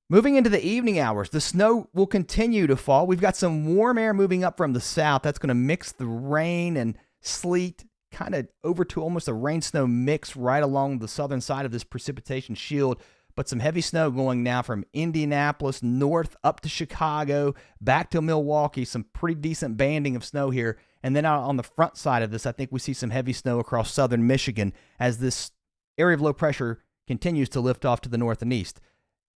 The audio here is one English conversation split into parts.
Moving into the evening hours, the snow will continue to fall. We've got some warm air moving up from the south. That's going to mix the rain and sleet kind of over to almost a rain-snow mix right along the southern side of this precipitation shield. But some heavy snow going now from Indianapolis north up to Chicago, back to Milwaukee. Some pretty decent banding of snow here. And then out on the front side of this, I think we see some heavy snow across southern Michigan as this area of low pressure continues to lift off to the north and east.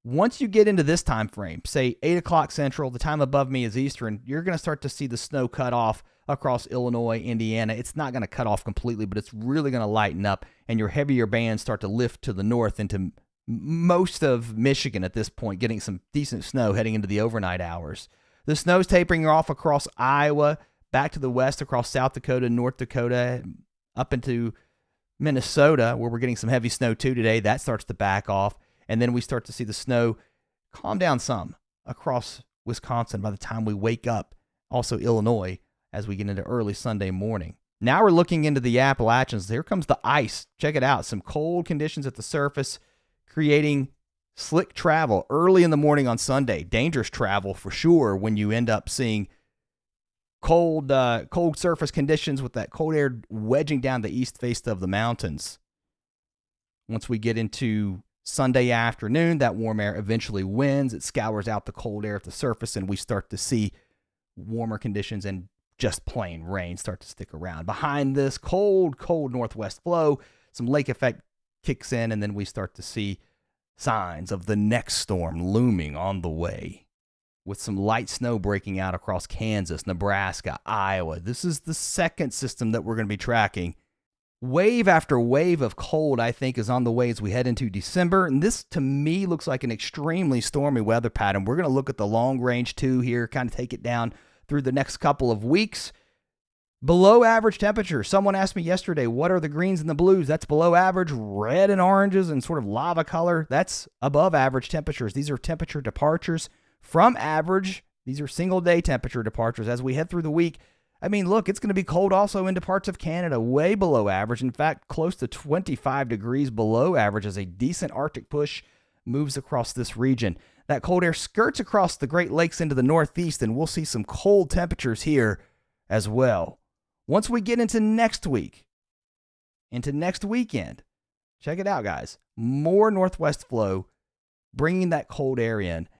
Once you get into this time frame, say 8 o'clock Central, the time above me is Eastern, you're going to start to see the snow cut off across Illinois, Indiana. It's not going to cut off completely, but it's really going to lighten up, and your heavier bands start to lift to the north into most of Michigan at this point, getting some decent snow heading into the overnight hours. The snow's tapering off across Iowa, back to the west across South Dakota, North Dakota, up into Minnesota, where we're getting some heavy snow too today. That starts to back off. And then we start to see the snow calm down some across Wisconsin by the time we wake up. Also Illinois as we get into early Sunday morning. Now we're looking into the Appalachians. Here comes the ice. Check it out. Some cold conditions at the surface, creating slick travel early in the morning on Sunday. Dangerous travel for sure when you end up seeing cold surface conditions with that cold air wedging down the east face of the mountains. Once we get into Sunday afternoon, that warm air eventually wins. It scours out the cold air at the surface, and we start to see warmer conditions and just plain rain start to stick around. Behind this cold northwest flow, some lake effect kicks in, and then we start to see signs of the next storm looming on the way, with some light snow breaking out across Kansas, Nebraska, Iowa. This is the second system that we're going to be tracking. Wave after wave of cold, I think, is on the way as we head into December. And this, to me, looks like an extremely stormy weather pattern. We're going to look at the long range, too, here, kind of take it down through the next couple of weeks. Below average temperature. Someone asked me yesterday, what are the greens and the blues? That's below average. Red and oranges and sort of lava color. That's above average temperatures. These are temperature departures from average. These are single-day temperature departures as we head through the week. I mean, look, it's going to be cold also into parts of Canada, way below average. In fact, close to 25 degrees below average as a decent Arctic push moves across this region. That cold air skirts across the Great Lakes into the northeast, and we'll see some cold temperatures here as well. Once we get into next week, into next weekend, check it out, guys. More northwest flow, bringing that cold air in.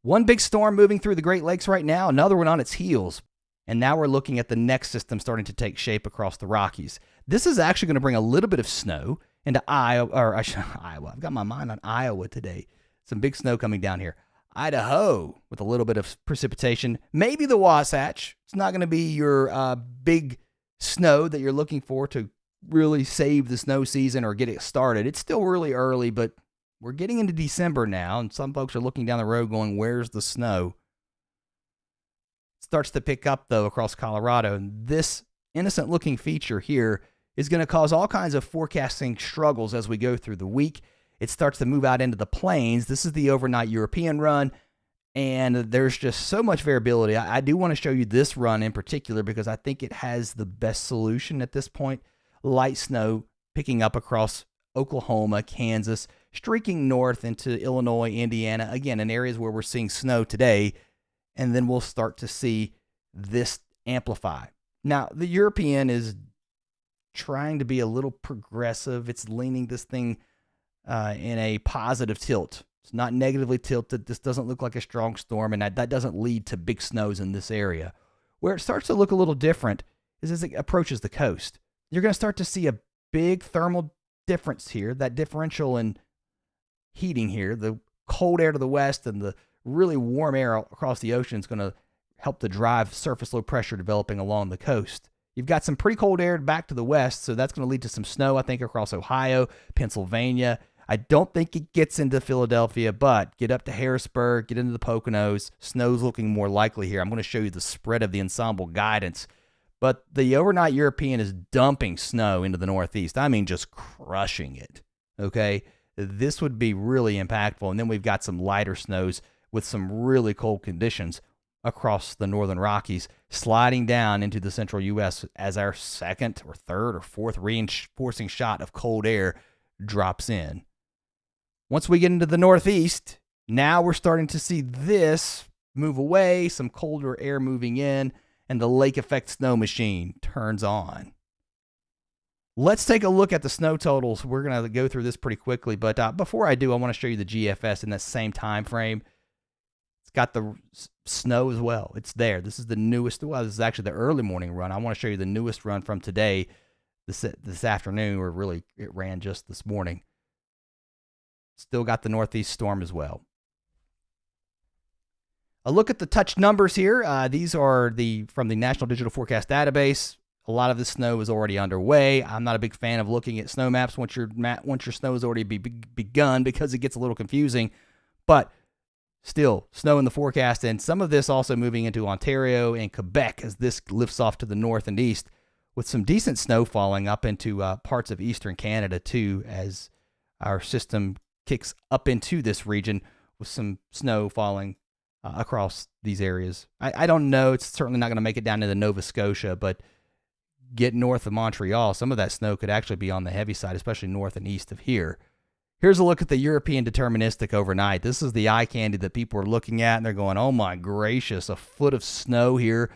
One big storm moving through the Great Lakes right now, another one on its heels. And now we're looking at the next system starting to take shape across the Rockies. This is actually going to bring a little bit of snow into Iowa. I've got my mind on Iowa today. Some big snow coming down here. Idaho with a little bit of precipitation. Maybe the Wasatch. It's not going to be your big snow that you're looking for to really save the snow season or get it started. It's still really early, but we're getting into December now, and some folks are looking down the road going, where's the snow? Starts to pick up, though, across Colorado. And this innocent-looking feature here is going to cause all kinds of forecasting struggles as we go through the week. It starts to move out into the plains. This is the overnight European run, and there's just so much variability. I do want to show you this run in particular because I think it has the best solution at this point. Light snow picking up across Oklahoma, Kansas, streaking north into Illinois, Indiana, again, in areas where we're seeing snow today. And then we'll start to see this amplify. Now, the European is trying to be a little progressive. It's leaning this thing in a positive tilt. It's not negatively tilted. This doesn't look like a strong storm, and that doesn't lead to big snows in this area. Where it starts to look a little different is as it approaches the coast. You're going to start to see a big thermal difference here, that differential in heating here. The cold air to the west and the really warm air across the ocean is going to help to drive surface low pressure developing along the coast. You've got some pretty cold air back to the west, so that's going to lead to some snow, I think, across Ohio, Pennsylvania. I don't think it gets into Philadelphia, but get up to Harrisburg, get into the Poconos. Snow's looking more likely here. I'm going to show you the spread of the ensemble guidance. But the overnight European is dumping snow into the northeast. I mean, just crushing it, okay? This would be really impactful. And then we've got some lighter snows with some really cold conditions across the northern Rockies, sliding down into the central U.S. as our second or third or fourth reinforcing shot of cold air drops in. Once we get into the northeast, Now we're starting to see this move away, some colder air moving in, and the lake effect snow machine turns on. Let's take a look at the snow totals. We're going to go through this pretty quickly, but before I do, I want to show you the GFS in that same time frame. It's got the snow as well. It's there. This is the newest. Well, this is actually the early morning run. I want to show you the newest run from today, this afternoon, or really it ran just this morning. Still got the northeast storm as well. A look at the touch numbers here. These are from the National Digital Forecast Database. A lot of the snow is already underway. I'm not a big fan of looking at snow maps once your snow has already begun because it gets a little confusing. But still, snow in the forecast, and some of this also moving into Ontario and Quebec as this lifts off to the north and east, with some decent snow falling up into parts of eastern Canada too, as our system kicks up into this region with some snow falling across these areas. I don't know. It's certainly not going to make it down into Nova Scotia, but get north of Montreal, some of that snow could actually be on the heavy side, especially north and east of here. Here's a look at the European deterministic overnight. This is the eye candy that people are looking at, and they're going, oh my gracious, a foot of snow here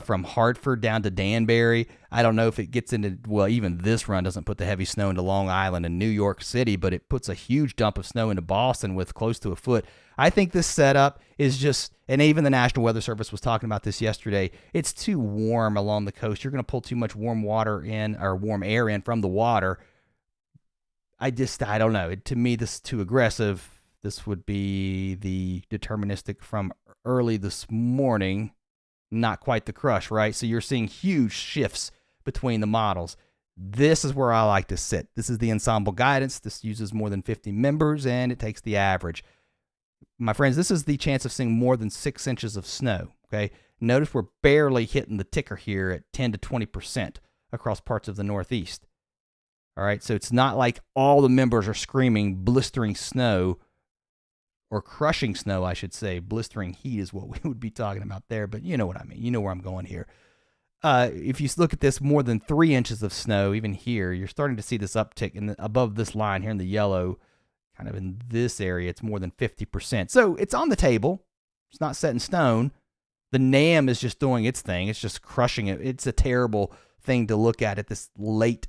from Hartford down to Danbury. I don't know if it gets into, well, even this run doesn't put the heavy snow into Long Island and New York City, but it puts a huge dump of snow into Boston with close to a foot. I think this setup is just, and even the National Weather Service was talking about this yesterday, it's too warm along the coast. You're going to pull too much warm water in, or warm air in from the water. I don't know. To me, this is too aggressive. This would be the deterministic from early this morning. Not quite the crush, right? So you're seeing huge shifts between the models. This is where I like to sit. This is the ensemble guidance. This uses more than 50 members, and it takes the average. My friends, this is the chance of seeing more than 6 inches of snow, okay? Notice we're barely hitting the ticker here at 10 to 20% across parts of the Northeast. All right, so it's not like all the members are screaming blistering snow, or crushing snow, I should say. Blistering heat is what we would be talking about there, but you know what I mean. You know where I'm going here. If you look at this, more than 3 inches of snow, even here, you're starting to see this uptick above this line here in the yellow, kind of in this area. It's more than 50%. So it's on the table. It's not set in stone. The NAM is just doing its thing. It's just crushing it. It's a terrible thing to look at this late,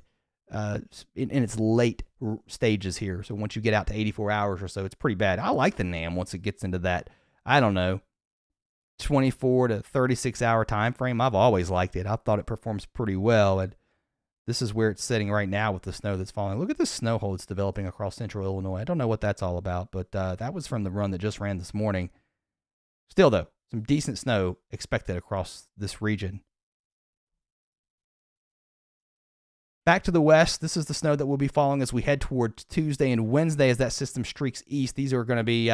in its late stages here. So once you get out to 84 hours or so, it's pretty bad. I like the NAM once it gets into that, I don't know, 24 to 36 hour time frame. I've always liked it. I thought it performs pretty well. And this is where it's sitting right now with the snow that's falling. Look at this snow hole that's developing across central Illinois. I don't know what that's all about, but that was from the run that just ran this morning. Still, though, some decent snow expected across this region. Back to the west, this is the snow that will be falling as we head towards Tuesday and Wednesday as that system streaks east. These are going to be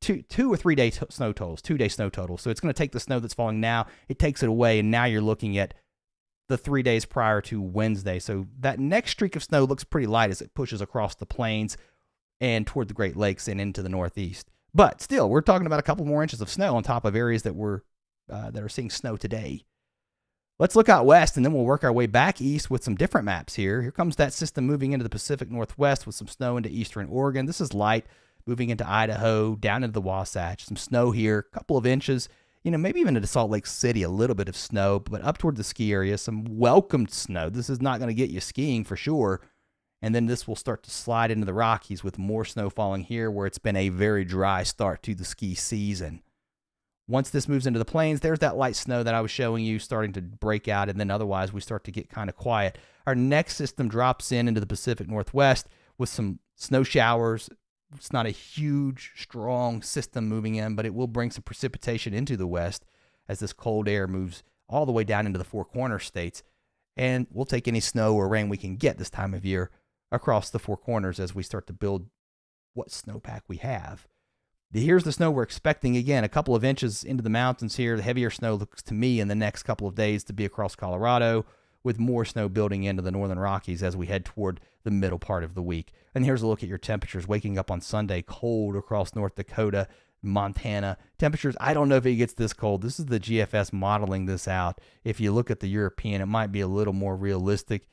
two or 3 day snow totals, 2 day snow totals. So it's going to take the snow that's falling now, it takes it away, and now you're looking at the 3 days prior to Wednesday. So that next streak of snow looks pretty light as it pushes across the plains and toward the Great Lakes and into the Northeast. But still, we're talking about a couple more inches of snow on top of areas that are seeing snow today. Let's look out west, and then we'll work our way back east with some different maps here. Here comes that system moving into the Pacific Northwest with some snow into eastern Oregon. This is light, moving into Idaho, down into the Wasatch. Some snow here, a couple of inches, maybe even into Salt Lake City, a little bit of snow, but up toward the ski area, some welcomed snow. This is not going to get you skiing for sure. And then this will start to slide into the Rockies with more snow falling here where it's been a very dry start to the ski season. Once this moves into the plains, there's that light snow that I was showing you starting to break out, and then otherwise we start to get kind of quiet. Our next system drops into the Pacific Northwest with some snow showers. It's not a huge, strong system moving in, but it will bring some precipitation into the west as this cold air moves all the way down into the Four Corners states. And we'll take any snow or rain we can get this time of year across the Four Corners as we start to build what snowpack we have. Here's the snow we're expecting. Again, a couple of inches into the mountains here. The heavier snow looks to me in the next couple of days to be across Colorado, with more snow building into the northern Rockies as we head toward the middle part of the week. And here's a look at your temperatures. Waking up on Sunday, cold across North Dakota, Montana. Temperatures, I don't know if it gets this cold. This is the GFS modeling this out. If you look at the European, it might be a little more realistic.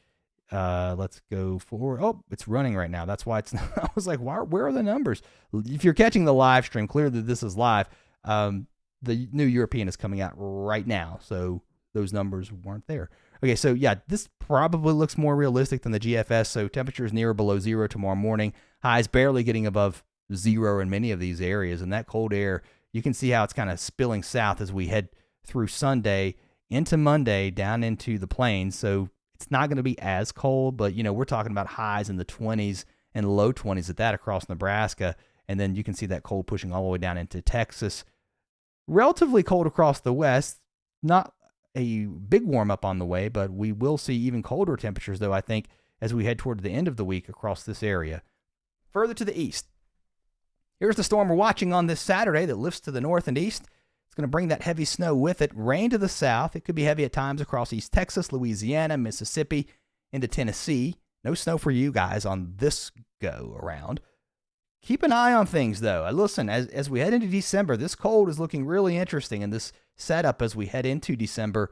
Let's go forward. Oh, it's running right now. That's why it's not. I was like, where are the numbers? If you're catching the live stream, clearly this is live. The new European is coming out right now, so those numbers weren't there. Okay, so yeah, this probably looks more realistic than the GFS. So temperatures near or below zero tomorrow morning. Highs barely getting above zero in many of these areas. And that cold air, you can see how it's kind of spilling south as we head through Sunday into Monday down into the plains. So it's not going to be as cold, but we're talking about highs in the 20s and low 20s at that across Nebraska. And then you can see that cold pushing all the way down into Texas. Relatively cold across the west. Not a big warm up on the way, but we will see even colder temperatures, though, I think, as we head toward the end of the week across this area. Further to the east, here's the storm we're watching on this Saturday that lifts to the north and east. It's going to bring that heavy snow with it. Rain to the south. It could be heavy at times across East Texas, Louisiana, Mississippi, into Tennessee. No snow for you guys on this go around. Keep an eye on things, though. Listen, as we head into December, this cold is looking really interesting, and this setup as we head into December,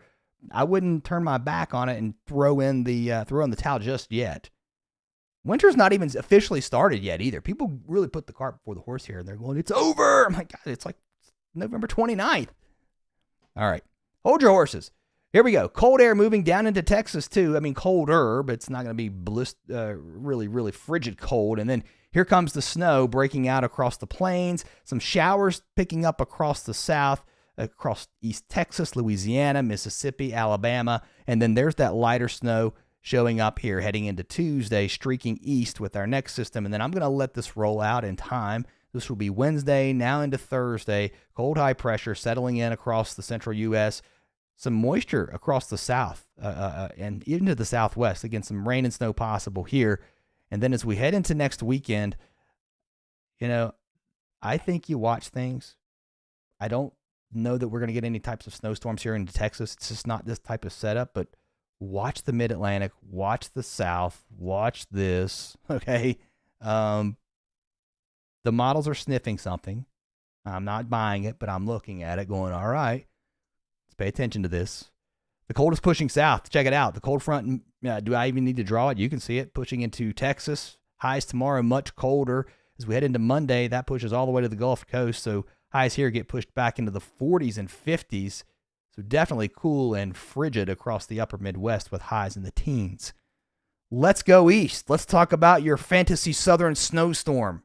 I wouldn't turn my back on it and throw in the towel just yet. Winter's not even officially started yet either. People really put the cart before the horse here, and they're going, it's over. I'm like, God, it's like November 29th. All right, hold your horses. Here we go. Cold air moving down into Texas, too. I mean, colder, but it's not going to be really, really frigid cold. And then here comes the snow breaking out across the plains. Some showers picking up across the south, across East Texas, Louisiana, Mississippi, Alabama. And then there's that lighter snow showing up here heading into Tuesday, streaking east with our next system. And then I'm going to let this roll out in time. This will be Wednesday, now into Thursday. Cold high pressure settling in across the central U.S., some moisture across the south and even to the southwest. Again, some rain and snow possible here. And then as we head into next weekend, I think you watch things. I don't know that we're going to get any types of snowstorms here into Texas. It's just not this type of setup, but watch the Mid-Atlantic, watch the South, watch this, okay? The models are sniffing something. I'm not buying it, but I'm looking at it going, all right. Pay attention to this. The cold is pushing south. Check it out. The cold front, do I even need to draw it? You can see it pushing into Texas. Highs tomorrow, much colder. As we head into Monday, that pushes all the way to the Gulf Coast. So highs here get pushed back into the 40s and 50s. So definitely cool and frigid across the upper Midwest with highs in the teens. Let's go east. Let's talk about your fantasy southern snowstorm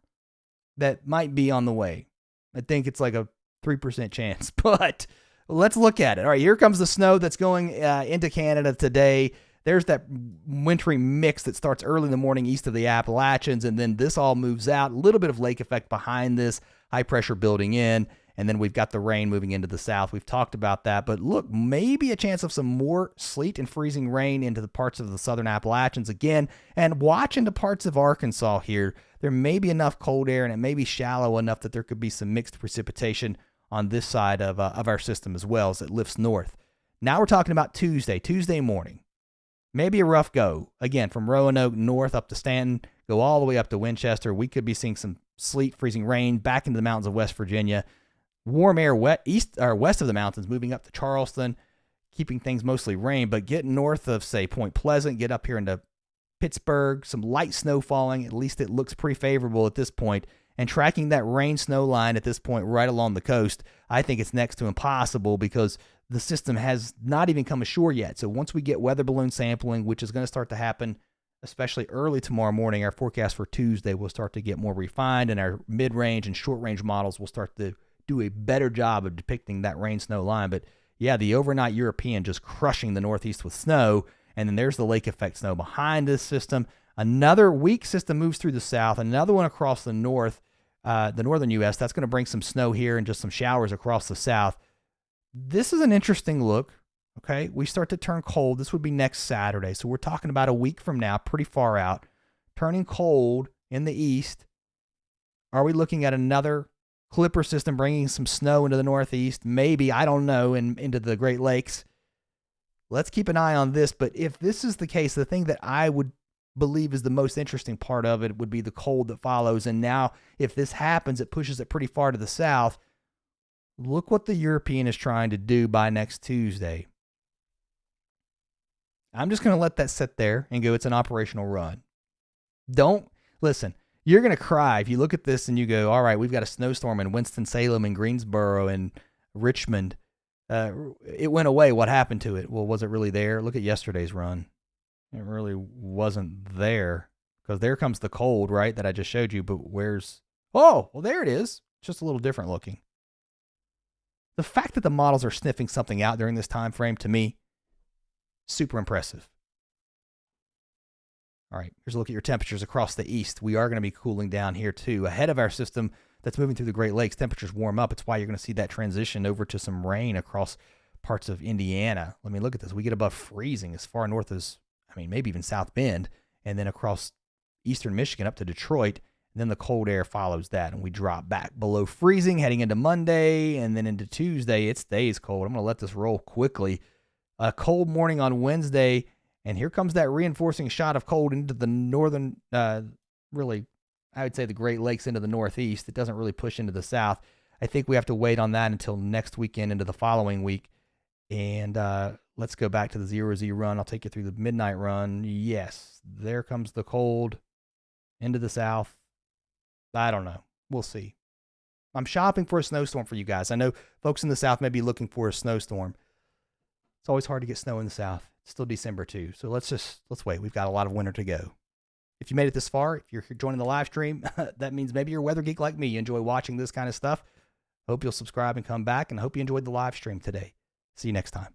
that might be on the way. I think it's like a 3% chance, but let's look at it. All right, here comes the snow that's going into Canada today. There's that wintry mix that starts early in the morning east of the Appalachians, and then this all moves out. A little bit of lake effect behind this, high pressure building in, and then we've got the rain moving into the south. We've talked about that, but look, maybe a chance of some more sleet and freezing rain into the parts of the southern Appalachians again, and watch into parts of Arkansas here. There may be enough cold air, and it may be shallow enough that there could be some mixed precipitation on this side of our system as well as it lifts north. Now we're talking about Tuesday morning. Maybe a rough go. Again, from Roanoke north up to Stanton, go all the way up to Winchester. We could be seeing some sleet, freezing rain back into the mountains of West Virginia. Warm air west of the mountains moving up to Charleston, keeping things mostly rain, but get north of, say, Point Pleasant, get up here into Pittsburgh, some light snow falling. At least it looks pretty favorable at this point. And tracking that rain-snow line at this point right along the coast, I think it's next to impossible because the system has not even come ashore yet. So once we get weather balloon sampling, which is going to start to happen, especially early tomorrow morning, our forecast for Tuesday will start to get more refined, and our mid-range and short-range models will start to do a better job of depicting that rain-snow line. But yeah, the overnight European just crushing the Northeast with snow, and then there's the lake effect snow behind this system. Another weak system moves through the south, another one across the northern U.S. That's going to bring some snow here and just some showers across the south. This is an interesting look, okay? We start to turn cold. This would be next Saturday, so we're talking about a week from now, pretty far out. Turning cold in the east. Are we looking at another Clipper system bringing some snow into the Northeast? Maybe, I don't know, and into the Great Lakes. Let's keep an eye on this, but if this is the case, the thing that I would believe is the most interesting part of it would be the cold that follows. And now if this happens, it pushes it pretty far to the south. Look what the European is trying to do by next Tuesday. I'm just going to let that sit there and go, it's an operational run. Don't listen. You're going to cry if you look at this and you go, all right, we've got a snowstorm in Winston-Salem and Greensboro and Richmond. It went away. What happened to it? Well, was it really there? Look at yesterday's run. It really wasn't there because there comes the cold, right, that I just showed you. But where's, oh, well, there it is. Just a little different looking. The fact that the models are sniffing something out during this time frame, to me, super impressive. All right, here's a look at your temperatures across the east. We are going to be cooling down here too. Ahead of our system that's moving through the Great Lakes, temperatures warm up. It's why you're going to see that transition over to some rain across parts of Indiana. Let me look at this. We get above freezing as far north as, maybe even South Bend, and then across eastern Michigan up to Detroit. And then the cold air follows that, and we drop back below freezing heading into Monday, and then into Tuesday. It stays cold. I'm going to let this roll quickly. A cold morning on Wednesday. And here comes that reinforcing shot of cold into the northern, really, I would say the Great Lakes into the northeast. It doesn't really push into the south. I think we have to wait on that until next weekend into the following week. And let's go back to the 0Z run. I'll take you through the midnight run. Yes, there comes the cold into the south. I don't know. We'll see. I'm shopping for a snowstorm for you guys. I know folks in the south may be looking for a snowstorm. It's always hard to get snow in the south. It's still December too. So let's wait. We've got a lot of winter to go. If you made it this far, if you're joining the live stream, that means maybe you're a weather geek like me. You enjoy watching this kind of stuff. Hope you'll subscribe and come back, and I hope you enjoyed the live stream today. See you next time.